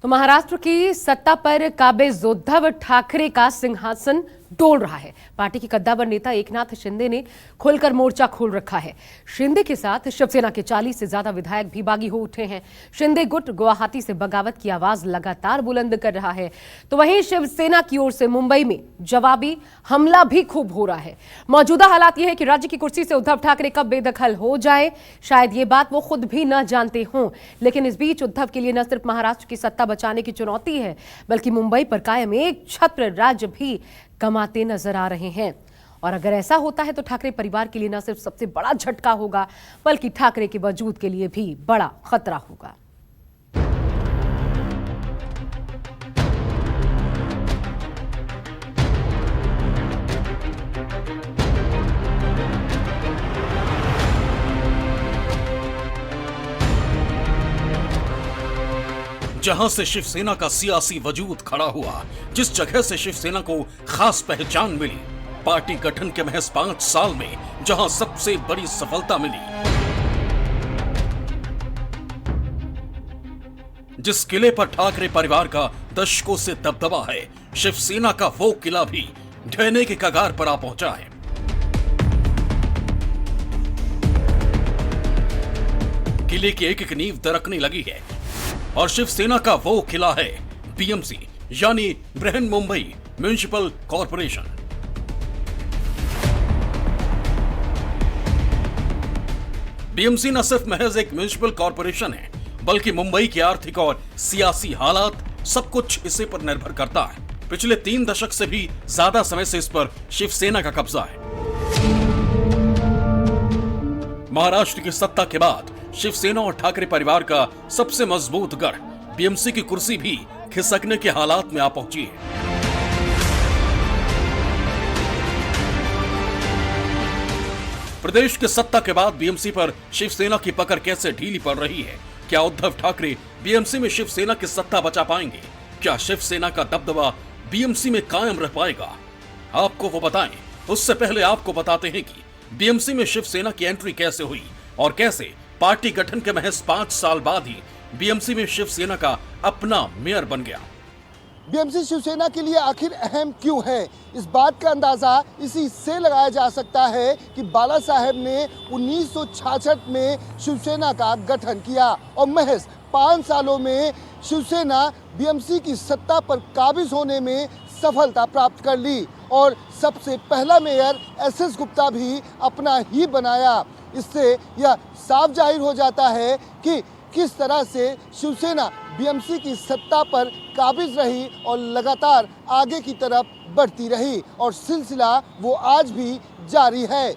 तो महाराष्ट्र की सत्ता पर काबिज उद्धव ठाकरे का सिंहासन डोल रहा है। पार्टी के कद्दावर नेता एकनाथ शिंदे ने खुलकर मोर्चा खोल रखा है। शिंदे के साथ शिवसेना के 40 से ज्यादा विधायक भी बागी हो उठे हैं। शिंदे गुट गुवाहाटी से बगावत की आवाज लगातार बुलंद कर रहा है, तो वहीं शिवसेना की ओर से मुंबई में जवाबी हमला भी खूब हो रहा है। मौजूदा हालात यह है कि राज्य की कुर्सी से उद्धव ठाकरे कब बेदखल हो जाए, शायद ये बात वो खुद भी न जानते हों। लेकिन इस बीच उद्धव के लिए न सिर्फ महाराष्ट्र की सत्ता बचाने की चुनौती है, बल्कि मुंबई पर कायम एक छत्र राज्य भी कमाते नजर आ रहे हैं। और अगर ऐसा होता है तो ठाकरे परिवार के लिए न सिर्फ सबसे बड़ा झटका होगा, बल्कि ठाकरे के वजूद के लिए भी बड़ा खतरा होगा। जहां से शिवसेना का सियासी वजूद खड़ा हुआ, जिस जगह से शिवसेना को खास पहचान मिली, पार्टी गठन के महज 5 साल में जहां सबसे बड़ी सफलता मिली, जिस किले पर ठाकरे परिवार का दशकों से दबदबा है, शिवसेना का वो किला भी ढहने के कगार पर आ पहुंचा है। किले की एक एक नींव दरकने लगी है और शिवसेना का वो किला है बीएमसी, यानी Brihan Mumbai municipal corporation. BMC न सिर्फ महज एक म्युनिसिपल कॉरपोरेशन है, बल्कि मुंबई की आर्थिक और सियासी हालात सब कुछ इसी पर निर्भर करता है। पिछले 3 दशक से भी ज्यादा समय से इस पर शिवसेना का कब्जा है। महाराष्ट्र की सत्ता के बाद शिवसेना और ठाकरे परिवार का सबसे मजबूत गढ़ बीएमसी की कुर्सी भी खिसकने के हालात में आ पहुंची है। प्रदेश के सत्ता के बाद बीएमसी पर शिवसेना की पकड़ कैसे ढीली पड़ रही है? क्या उद्धव ठाकरे बीएमसी में शिवसेना की सत्ता बचा पाएंगे? क्या शिवसेना का दबदबा बीएमसी में कायम रह पाएगा? आपको वो बताएं, उससे पहले आपको बताते हैं कि बीएमसी में शिवसेना की एंट्री कैसे हुई और कैसे पार्टी गठन के महज 5 साल बाद ही बीएमसी में शिवसेना का अपना मेयर बन गया। बीएमसी शिवसेना के लिए आखिर अहम क्यों है, इस बात का अंदाजा इसी से लगाया जा सकता है कि बाला साहेब ने 1966 में शिवसेना का गठन किया और महज 5 सालों में शिवसेना बीएमसी की सत्ता पर काबिज होने में सफलता प्राप्त कर ली और सबसे पहला मेयर एसएस गुप्ता भी अपना ही बनाया। इससे यह साफ जाहिर हो जाता है कि किस तरह से शिवसेना बीएमसी की सत्ता पर काबिज रही और लगातार आगे की तरफ बढ़ती रही और सिलसिला वो आज भी जारी है।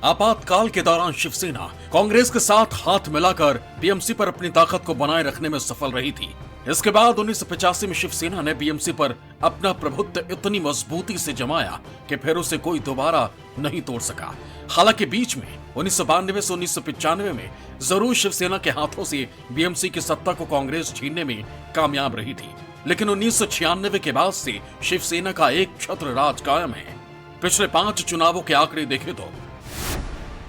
आपातकाल के दौरान शिवसेना कांग्रेस के साथ हाथ मिलाकर बीएमसी पर अपनी ताकत को बनाए रखने में सफल रही थी। इसके बाद 1985 में शिवसेना ने बीएमसी पर अपना प्रभुत्व इतनी मजबूती से जमाया कि फिर उसे कोई दोबारा नहीं तोड़ सका। हालांकि बीच में 1992 से 1995 में जरूर शिवसेना के हाथों से बीएमसी की सत्ता को कांग्रेस छीनने में कामयाब रही थी, लेकिन 1996 के बाद से शिवसेना का एक छत्र राज कायम है। पिछले 5 चुनावों के आंकड़े देखें तो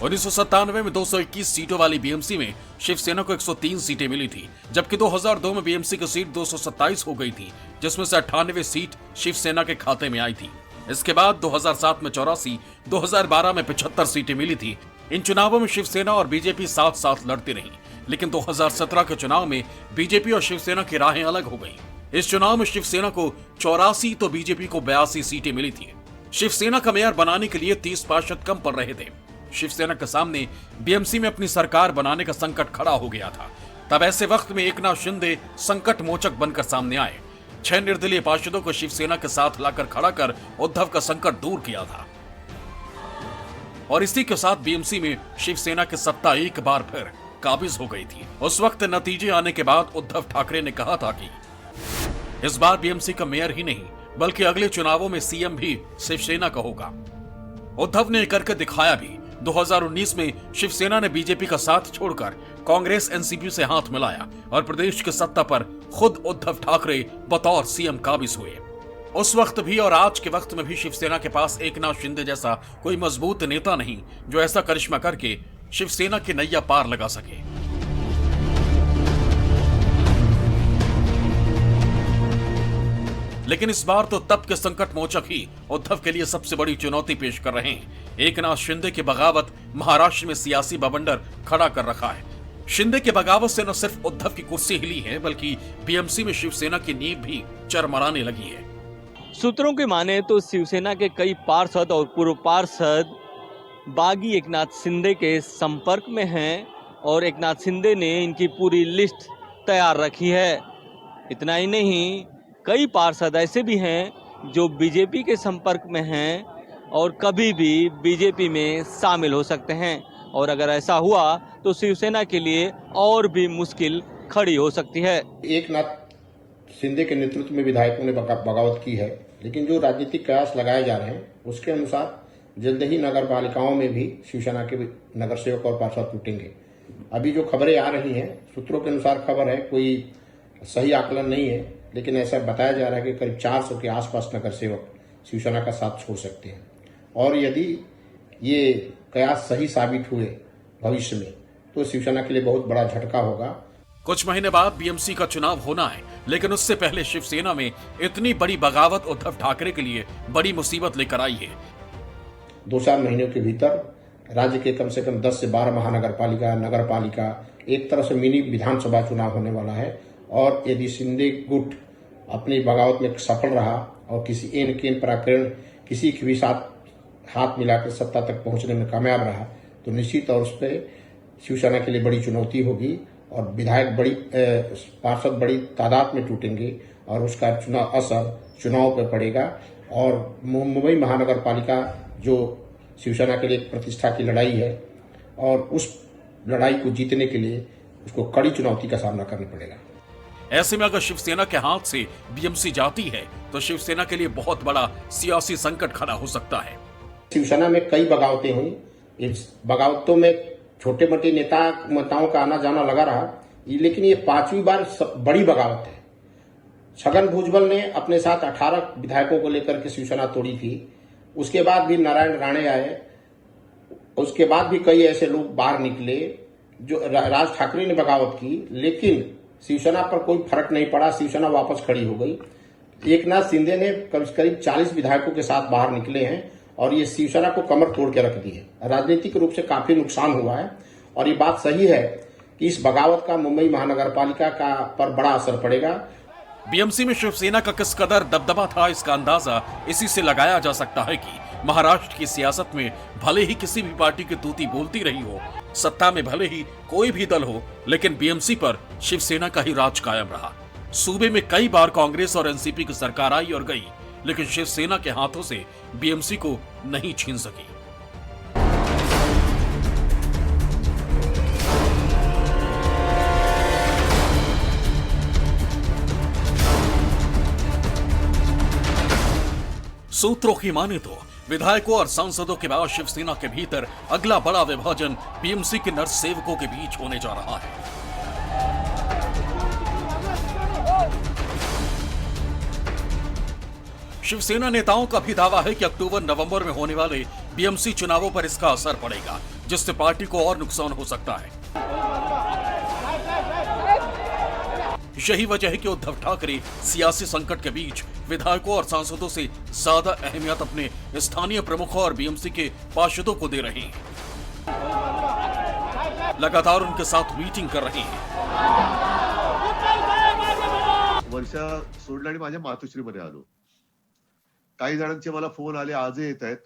1997 में 221 सीटों वाली बीएमसी में शिवसेना को 103 सीटें मिली थी, जबकि 2002 में बीएमसी की सीट 227 हो गई थी, जिसमें से 98 सीट शिवसेना के खाते में आई थी। इसके बाद 2007 में 84, 2012 में 75 सीटें मिली थी। इन चुनावों में शिवसेना और बीजेपी साथ साथ लड़ती रही, लेकिन 2017 के चुनाव में बीजेपी और शिवसेना की राहें अलग हो गई। इस चुनाव में शिवसेना को 84 तो बीजेपी को 82 सीटें मिली थी। शिवसेना का मेयर बनाने के लिए 30 पार्षद कम पड़ रहे थे। शिवसेना के सामने बीएमसी में अपनी सरकार बनाने का संकट खड़ा हो गया था। तब ऐसे वक्त में एकनाथ शिंदे संकट मोचक बनकर सामने आए। 6 निर्दलीय पार्षदों को शिवसेना के साथ लाकर खड़ा कर उद्धव का संकट दूर किया था और इसी के साथ बीएमसी में शिवसेना की सत्ता एक बार फिर काबिज हो गई थी। उस वक्त नतीजे आने के बाद उद्धव ठाकरे ने कहा था कि इस बार बीएमसी का मेयर ही नहीं, बल्कि अगले चुनावों में सीएम भी शिवसेना का होगा। उद्धव ने करके दिखाया भी। 2019 में शिवसेना ने बीजेपी का साथ छोड़कर कांग्रेस एनसीपी से हाथ मिलाया और प्रदेश की सत्ता पर खुद उद्धव ठाकरे बतौर सीएम काबिज हुए। उस वक्त भी और आज के वक्त में भी शिवसेना के पास एकनाथ शिंदे जैसा कोई मजबूत नेता नहीं जो ऐसा करिश्मा करके शिवसेना की नैया पार लगा सके। लेकिन इस बार तो तब के संकट मोचक ही उद्धव के लिए सबसे बड़ी चुनौती पेश कर रहे हैं। एकनाथ शिंदे की बगावत महाराष्ट्र में सियासी बवंडर खड़ा कर रखा है। शिंदे की बगावत से न सिर्फ उद्धव की कुर्सी हिली है, बल्कि बीएमसी में शिवसेना की नींव भी चरमराने लगी है। सूत्रों की माने तो शिवसेना के कई पार्षद और पूर्व पार्षद बागी एकनाथ शिंदे के संपर्क में हैं और एकनाथ शिंदे ने इनकी पूरी लिस्ट तैयार रखी है। इतना ही नहीं, कई पार्षद ऐसे भी हैं जो बीजेपी के संपर्क में हैं और कभी भी बीजेपी में शामिल हो सकते हैं, और अगर ऐसा हुआ तो शिवसेना के लिए और भी मुश्किल खड़ी हो सकती है। एकनाथ शिंदे के नेतृत्व में विधायकों ने बगावत की है, लेकिन जो राजनीतिक कयास लगाए जा रहे हैं उसके अनुसार जल्द ही नगर पालिकाओं में भी शिवसेना के नगर सेवक और पार्षद टूटेंगे। अभी जो खबरें आ रही हैं, सूत्रों के अनुसार खबर है, कोई सही आकलन नहीं है, लेकिन ऐसा बताया जा रहा है कि करीब 400 के आसपास नगर सेवक शिवसेना का साथ छोड़ सकते हैं। और यदि ये कयास सही साबित हुए भविष्य में तो शिवसेना के लिए बहुत बड़ा झटका होगा। कुछ महीने बाद बीएमसी का चुनाव होना है, लेकिन उससे पहले शिवसेना में इतनी बड़ी बगावत उद्धव ठाकरे के लिए बड़ी मुसीबत लेकर आई है। 2-4 महीनों के भीतर राज्य के कम से कम 10 से 12 महानगर पालिका, नगर पालिका, एक तरह से मिनी विधानसभा चुनाव होने वाला है। और यदि शिंदे गुट अपनी बगावत में सफल रहा और किसी एन केन प्रकरण किसी के भी साथ हाथ मिलाकर सत्ता तक पहुंचने में कामयाब रहा तो निश्चित तौर पर शिवसेना के लिए बड़ी चुनौती होगी और विधायक पार्षद बड़ी तादाद में टूटेंगे और उसका असर चुनाव पर पड़ेगा। और मुंबई महानगर पालिका जो शिवसेना के लिए एक प्रतिष्ठा की लड़ाई है और उस लड़ाई को जीतने के लिए उसको कड़ी चुनौती का सामना करना पड़ेगा। ऐसे में अगर शिवसेना के हाथ से बीएमसी जाती है तो शिवसेना के लिए बहुत बड़ा सियासी संकट खड़ा हो सकता है। शिवसेना में कई बगावतें हुई, इस बगावतों में छोटे मोटे नेताओं का आना जाना लगा रहा, लेकिन ये 5वीं बार बड़ी बगावत है। छगन भुजबल ने अपने साथ 18 विधायकों को लेकर के शिवसेना तोड़ी थी। उसके बाद भी नारायण राणे आए, उसके बाद भी कई ऐसे लोग बाहर निकले जो राज ठाकरे ने बगावत की, लेकिन शिवसेना पर कोई फर्क नहीं पड़ा, शिवसेना वापस खड़ी हो गई। एकनाथ शिंदे ने करीब 40 विधायकों के साथ बाहर निकले हैं और ये शिवसेना को कमर तोड़ के रख दी है। राजनीतिक रूप से काफी नुकसान हुआ है और ये बात सही है कि इस बगावत का मुंबई महानगर पालिका पर बड़ा असर पड़ेगा। बीएमसी में शिवसेना का किस कदर दबदबा था, इसका अंदाजा इसी से लगाया जा सकता है कि महाराष्ट्र की सियासत में भले ही किसी भी पार्टी की तूती बोलती रही हो, सत्ता में भले ही कोई भी दल हो, लेकिन बीएमसी पर शिवसेना का ही राज कायम रहा। सूबे में कई बार कांग्रेस और एनसीपी की सरकार आई और गई, लेकिन शिवसेना के हाथों से बीएमसी को नहीं छीन सकी। सूत्रों की माने तो विधायकों और सांसदों के बाद शिवसेना के भीतर अगला बड़ा विभाजन बीएमसी के नर सेवकों के बीच होने जा रहा है। शिवसेना नेताओं का भी दावा है कि अक्टूबर-नवंबर में होने वाले बीएमसी चुनावों पर इसका असर पड़ेगा, जिससे पार्टी को और नुकसान हो सकता है। यही वजह है कि उद्धव ठाकरे सियासी संकट के बीच विधायकों और सांसदों से ज्यादा अहमियत अपने स्थानीय प्रमुखों और बीएमसी के पार्षदों को दे रहे हैं। लगातार उनके साथ मीटिंग कर रहे हैं। वर्षा सोडला आणि माझ्या मातोश्रीमध्ये आलो. काही जणांचे मला फोन आले, आजही येत आहेत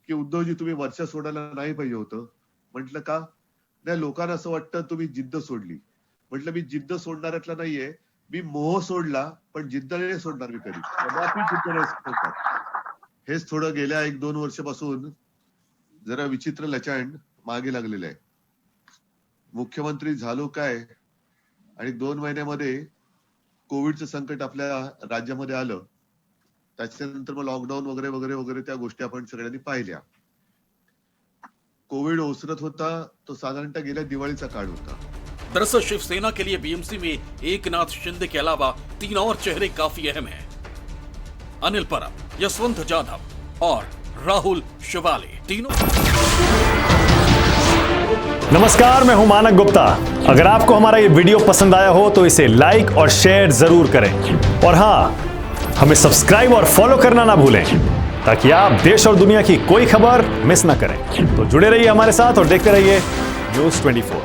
की उद्धवजी तुम्ही वर्षा सोडायला नाही पाहिजे होतं. म्हटलं का? नाही, लोकांना असं वाटतं तुम्ही जिद्द सोडली. म्हटलं मी जिद्द सोडणाऱ्यातला नाहीये, मी मोह सोडला, पण जिद्द नाही सोडणार मी कधी. कदापि जिद्द नाही सोडणार. हेच थोडं गेल्या 1-2 वर्षापासून जरा विचित्र लचांड मागे लागलेलं आहे. मुख्यमंत्री झालो काय आणि 2 महिन्यामध्ये कोविडचं संकट आपल्या राज्यामध्ये आलं. त्याच्यानंतर मग लॉकडाऊन वगैरे वगैरे वगैरे त्या गोष्टी आपण सगळ्यांनी पाहिल्या. कोविड ओसरत होता तो साधारणतः गेल्या दिवाळीचा काळ होता. दरअसल शिवसेना के लिए बीएमसी में एकनाथ शिंदे के अलावा 3 और चेहरे काफी अहम हैं। अनिल परब, यशवंत जाधव और राहुल शिवाले, तीनों। नमस्कार, मैं हूं मानक गुप्ता। अगर आपको हमारा ये वीडियो पसंद आया हो तो इसे लाइक और शेयर जरूर करें और हाँ, हमें सब्सक्राइब और फॉलो करना ना भूलें ताकि आप देश और दुनिया की कोई खबर मिस ना करें। तो जुड़े रहिए हमारे साथ और देखते रहिए News 24।